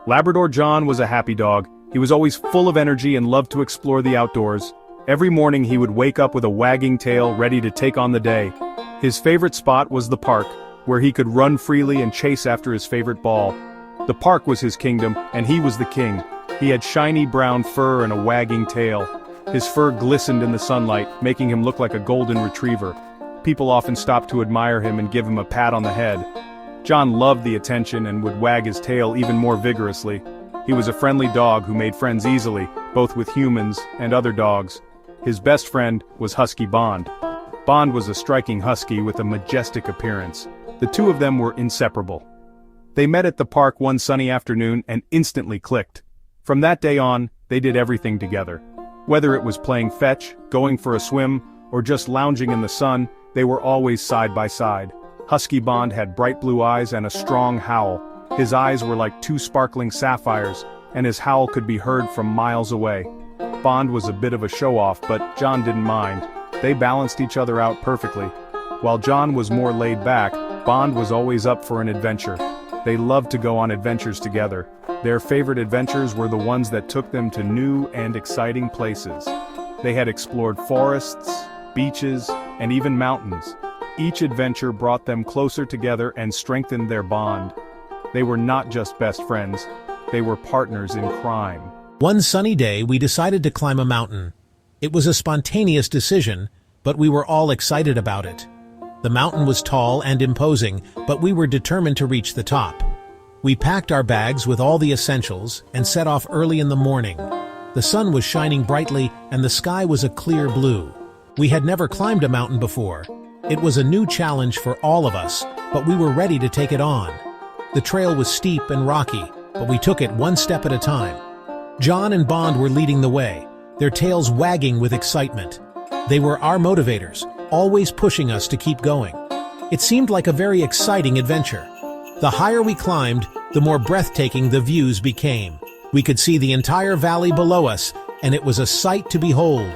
Labrador John was a happy dog. He was always full of energy and loved to explore the outdoors. Every morning he would wake up with a wagging tail ready to take on the day. His favorite spot was the park, where he could run freely and chase after his favorite ball. The park was his kingdom, and he was the king. He had shiny brown fur and a wagging tail. His fur glistened in the sunlight, making him look like a golden retriever. People often stopped to admire him and give him a pat on the head. John loved the attention and would wag his tail even more vigorously. He was a friendly dog who made friends easily, both with humans and other dogs. His best friend was Husky Bond. Bond was a striking husky with a majestic appearance. The two of them were inseparable. They met at the park one sunny afternoon and instantly clicked. From that day on, they did everything together. Whether it was playing fetch, going for a swim, or just lounging in the sun, they were always side by side. Husky Bond had bright blue eyes and a strong howl. His eyes were like two sparkling sapphires, and his howl could be heard from miles away. Bond was a bit of a show-off, but John didn't mind. They balanced each other out perfectly. While John was more laid back, Bond was always up for an adventure. They loved to go on adventures together. Their favorite adventures were the ones that took them to new and exciting places. They had explored forests, beaches, and even mountains. Each adventure brought them closer together and strengthened their bond. They were not just best friends, they were partners in crime. One sunny day, we decided to climb a mountain. It was a spontaneous decision, but we were all excited about it. The mountain was tall and imposing, but we were determined to reach the top. We packed our bags with all the essentials and set off early in the morning. The sun was shining brightly and the sky was a clear blue. We had never climbed a mountain before. It was a new challenge for all of us, but we were ready to take it on. The trail was steep and rocky, but we took it one step at a time. John and Bond were leading the way, their tails wagging with excitement. They were our motivators, always pushing us to keep going. It seemed like a very exciting adventure. The higher we climbed, the more breathtaking the views became. We could see the entire valley below us, and it was a sight to behold.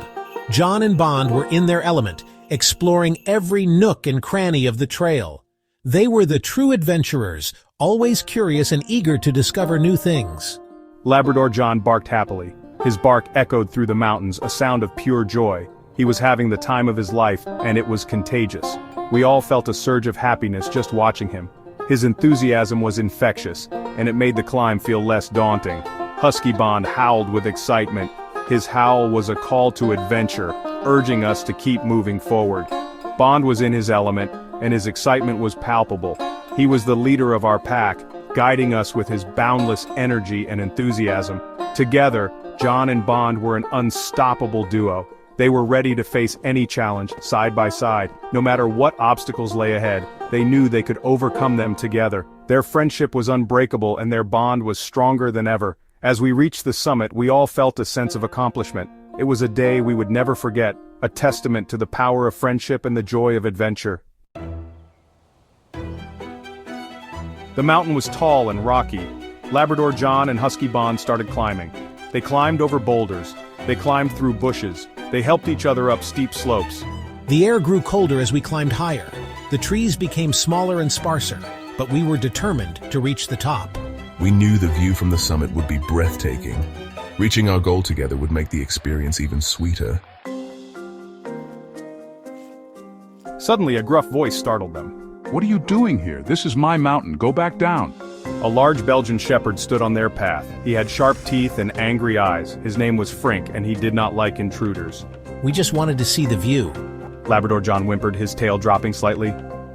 John and Bond were in their element, exploring every nook and cranny of the trail. They were the true adventurers, always curious and eager to discover new things. Labrador John barked happily. His bark echoed through the mountains, a sound of pure joy. He was having the time of his life, and it was contagious. We all felt a surge of happiness just watching him. His enthusiasm was infectious, and it made the climb feel less daunting. Husky Bond howled with excitement. His howl was a call to adventure, urging us to keep moving forward. Bond was in his element, and his excitement was palpable. He was the leader of our pack, guiding us with his boundless energy and enthusiasm. Together, John and Bond were an unstoppable duo. They were ready to face any challenge, side by side. No matter what obstacles lay ahead, they knew they could overcome them together. Their friendship was unbreakable and their bond was stronger than ever. As we reached the summit, we all felt a sense of accomplishment. It was a day we would never forget, a testament to the power of friendship and the joy of adventure. The mountain was tall and rocky. Labrador John and Husky Bond started climbing. They climbed over boulders. They climbed through bushes. They helped each other up steep slopes. The air grew colder as we climbed higher. The trees became smaller and sparser, but we were determined to reach the top. We knew the view from the summit would be breathtaking. Reaching our goal together would make the experience even sweeter. Suddenly, a gruff voice startled them. "What are you doing here? This is my mountain. Go back down." A large Belgian shepherd stood on their path. He had sharp teeth and angry eyes. His name was Frink, and he did not like intruders. We just wanted to see the view. Labrador John whimpered, his tail dropping slightly.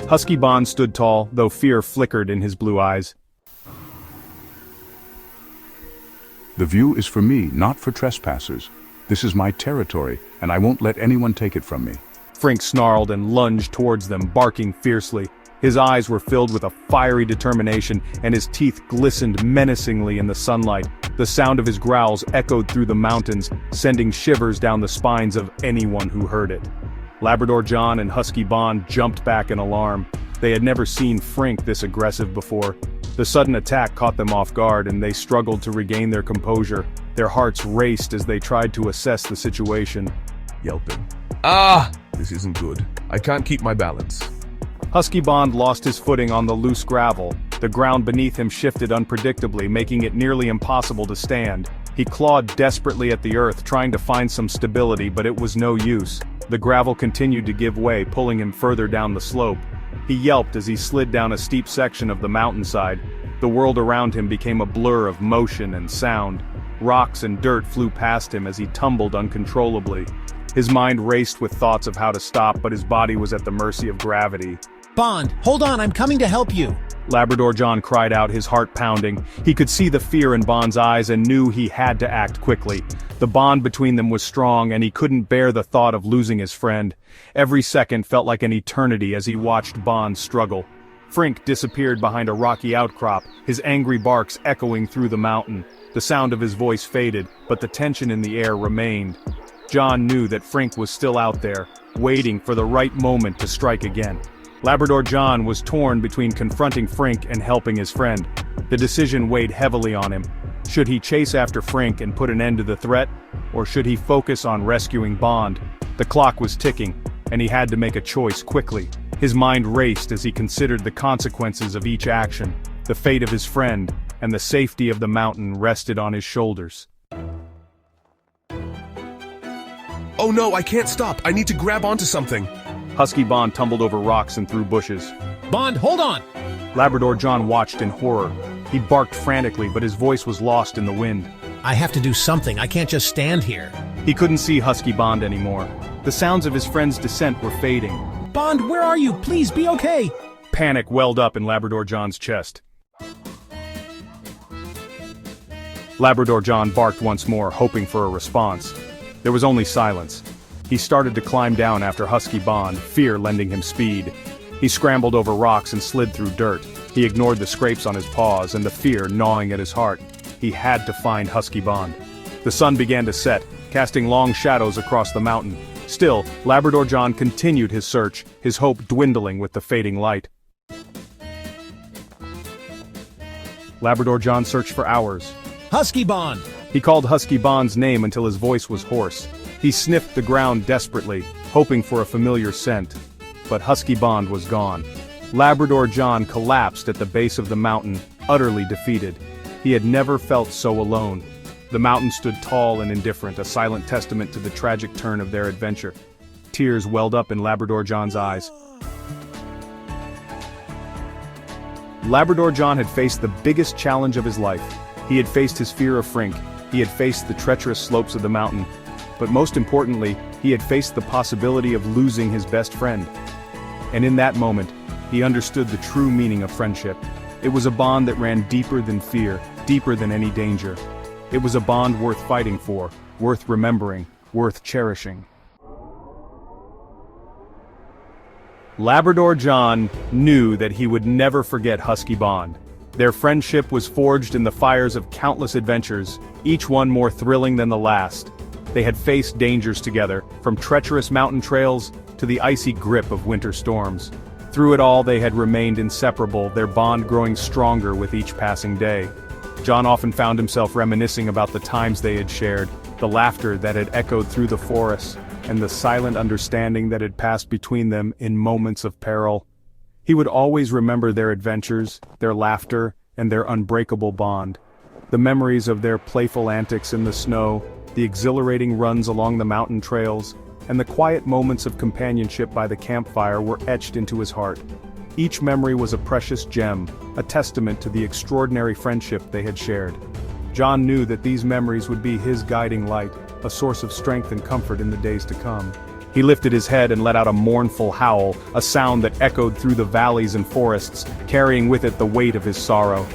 Husky Bond stood tall, though fear flickered in his blue eyes. "The view is for me, not for trespassers. This is my territory, and I won't let anyone take it from me." Frink snarled and lunged towards them, barking fiercely. His eyes were filled with a fiery determination, and his teeth glistened menacingly in the sunlight. The sound of his growls echoed through the mountains, sending shivers down the spines of anyone who heard it. Labrador John and Husky Bond jumped back in alarm. They had never seen Frink this aggressive before. The sudden attack caught them off guard, and they struggled to regain their composure. Their hearts raced as they tried to assess the situation. Yelping. "Ah! This isn't good. I can't keep my balance." Husky Bond lost his footing on the loose gravel. The ground beneath him shifted unpredictably, making it nearly impossible to stand. He clawed desperately at the earth, trying to find some stability, but it was no use. The gravel continued to give way, pulling him further down the slope. He yelped as he slid down a steep section of the mountainside. The world around him became a blur of motion and sound. Rocks and dirt flew past him as he tumbled uncontrollably. His mind raced with thoughts of how to stop, but his body was at the mercy of gravity. Bond, hold on, I'm coming to help you. Labrador John cried out, his heart pounding. He could see the fear in Bond's eyes and knew he had to act quickly. The bond between them was strong, and he couldn't bear the thought of losing his friend. Every second felt like an eternity as he watched Bond struggle. Frink disappeared behind a rocky outcrop, his angry barks echoing through the mountain. The sound of his voice faded, but the tension in the air remained. John knew that Frink was still out there, waiting for the right moment to strike again. Labrador John was torn between confronting Frink and helping his friend. The decision weighed heavily on him. Should he chase after Frink and put an end to the threat, or should he focus on rescuing Bond? The clock was ticking, and he had to make a choice quickly. His mind raced as he considered the consequences of each action. The fate of his friend and the safety of the mountain rested on his shoulders. Oh no, I can't stop. I need to grab onto something. Husky Bond tumbled over rocks and through bushes. Bond, hold on! Labrador John watched in horror. He barked frantically, but his voice was lost in the wind. I have to do something, I can't just stand here. He couldn't see Husky Bond anymore. The sounds of his friend's descent were fading. Bond, where are you? Please be okay! Panic welled up in Labrador John's chest. Labrador John barked once more, hoping for a response. There was only silence. He started to climb down after Husky Bond, fear lending him speed. He scrambled over rocks and slid through dirt. He ignored the scrapes on his paws and the fear gnawing at his heart. He had to find Husky Bond. The sun began to set, casting long shadows across the mountain. Still, Labrador John continued his search, his hope dwindling with the fading light. Labrador John searched for hours. Husky Bond! He called Husky Bond's name until his voice was hoarse. He sniffed the ground desperately, hoping for a familiar scent. But Husky Bond was gone. Labrador John collapsed at the base of the mountain, utterly defeated. He had never felt so alone. The mountain stood tall and indifferent, a silent testament to the tragic turn of their adventure. Tears welled up in Labrador John's eyes. Labrador John had faced the biggest challenge of his life. He had faced his fear of Frink. He had faced the treacherous slopes of the mountain. But most importantly, he had faced the possibility of losing his best friend. And in that moment, he understood the true meaning of friendship. It was a bond that ran deeper than fear, deeper than any danger. It was a bond worth fighting for, worth remembering, worth cherishing. Labrador John knew that he would never forget Husky Bond. Their friendship was forged in the fires of countless adventures, each one more thrilling than the last. They had faced dangers together, from treacherous mountain trails to the icy grip of winter storms. Through it all they had remained inseparable, their bond growing stronger with each passing day. John often found himself reminiscing about the times they had shared, the laughter that had echoed through the forests, and the silent understanding that had passed between them in moments of peril. He would always remember their adventures, their laughter, and their unbreakable bond. The memories of their playful antics in the snow, the exhilarating runs along the mountain trails, and the quiet moments of companionship by the campfire were etched into his heart. Each memory was a precious gem, a testament to the extraordinary friendship they had shared. John knew that these memories would be his guiding light, a source of strength and comfort in the days to come. He lifted his head and let out a mournful howl, a sound that echoed through the valleys and forests, carrying with it the weight of his sorrow.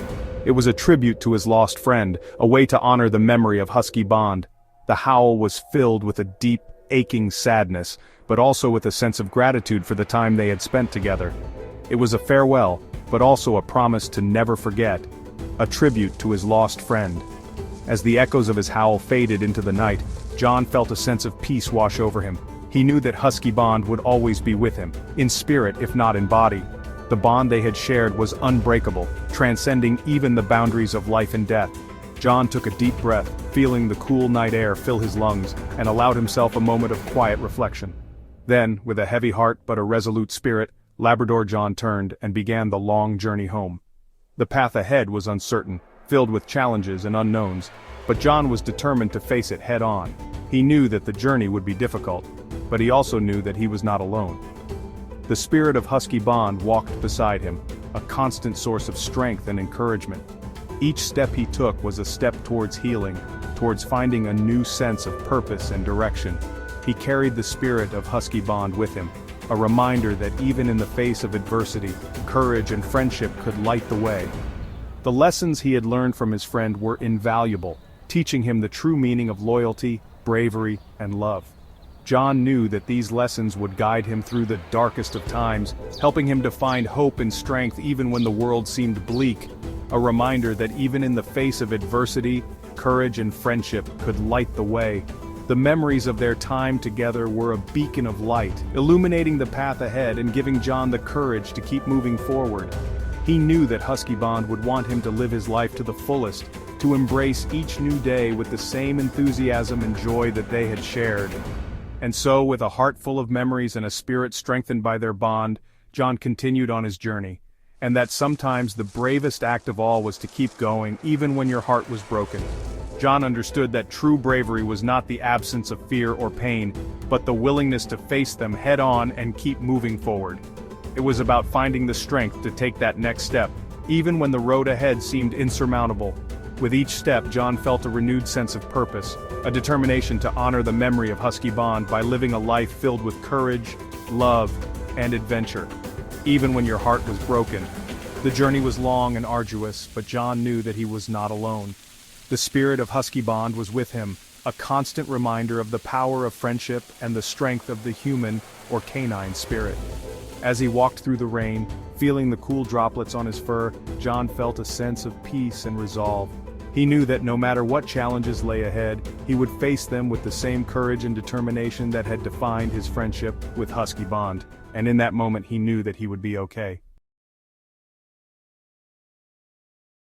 It was a tribute to his lost friend, a way to honor the memory of Husky Bond. The howl was filled with a deep, aching sadness, but also with a sense of gratitude for the time they had spent together. It was a farewell, but also a promise to never forget, a tribute to his lost friend. As the echoes of his howl faded into the night, John felt a sense of peace wash over him. He knew that Husky Bond would always be with him, in spirit if not in body. The bond they had shared was unbreakable, transcending even the boundaries of life and death. John took a deep breath, feeling the cool night air fill his lungs, and allowed himself a moment of quiet reflection. Then, with a heavy heart but a resolute spirit, Labrador John turned and began the long journey home. The path ahead was uncertain, filled with challenges and unknowns, but John was determined to face it head-on. He knew that the journey would be difficult, but he also knew that he was not alone. The spirit of Husky Bond walked beside him, a constant source of strength and encouragement. Each step he took was a step towards healing, towards finding a new sense of purpose and direction. He carried the spirit of Husky Bond with him, a reminder that even in the face of adversity, courage and friendship could light the way. The lessons he had learned from his friend were invaluable, teaching him the true meaning of loyalty, bravery, and love. John knew that these lessons would guide him through the darkest of times, helping him to find hope and strength even when the world seemed bleak, a reminder that even in the face of adversity, courage and friendship could light the way. The memories of their time together were a beacon of light, illuminating the path ahead and giving John the courage to keep moving forward. He knew that Husky Bond would want him to live his life to the fullest, to embrace each new day with the same enthusiasm and joy that they had shared. And so, with a heart full of memories and a spirit strengthened by their bond, John continued on his journey. And that sometimes the bravest act of all was to keep going, even when your heart was broken. John understood that true bravery was not the absence of fear or pain, but the willingness to face them head-on and keep moving forward. It was about finding the strength to take that next step, even when the road ahead seemed insurmountable. With each step, John felt a renewed sense of purpose, a determination to honor the memory of Husky Bond by living a life filled with courage, love, and adventure. Even when your heart was broken. The journey was long and arduous, but John knew that he was not alone. The spirit of Husky Bond was with him, a constant reminder of the power of friendship and the strength of the human or canine spirit. As he walked through the rain, feeling the cool droplets on his fur, John felt a sense of peace and resolve. He knew that no matter what challenges lay ahead, he would face them with the same courage and determination that had defined his friendship with Husky Bond, and in that moment he knew that he would be okay.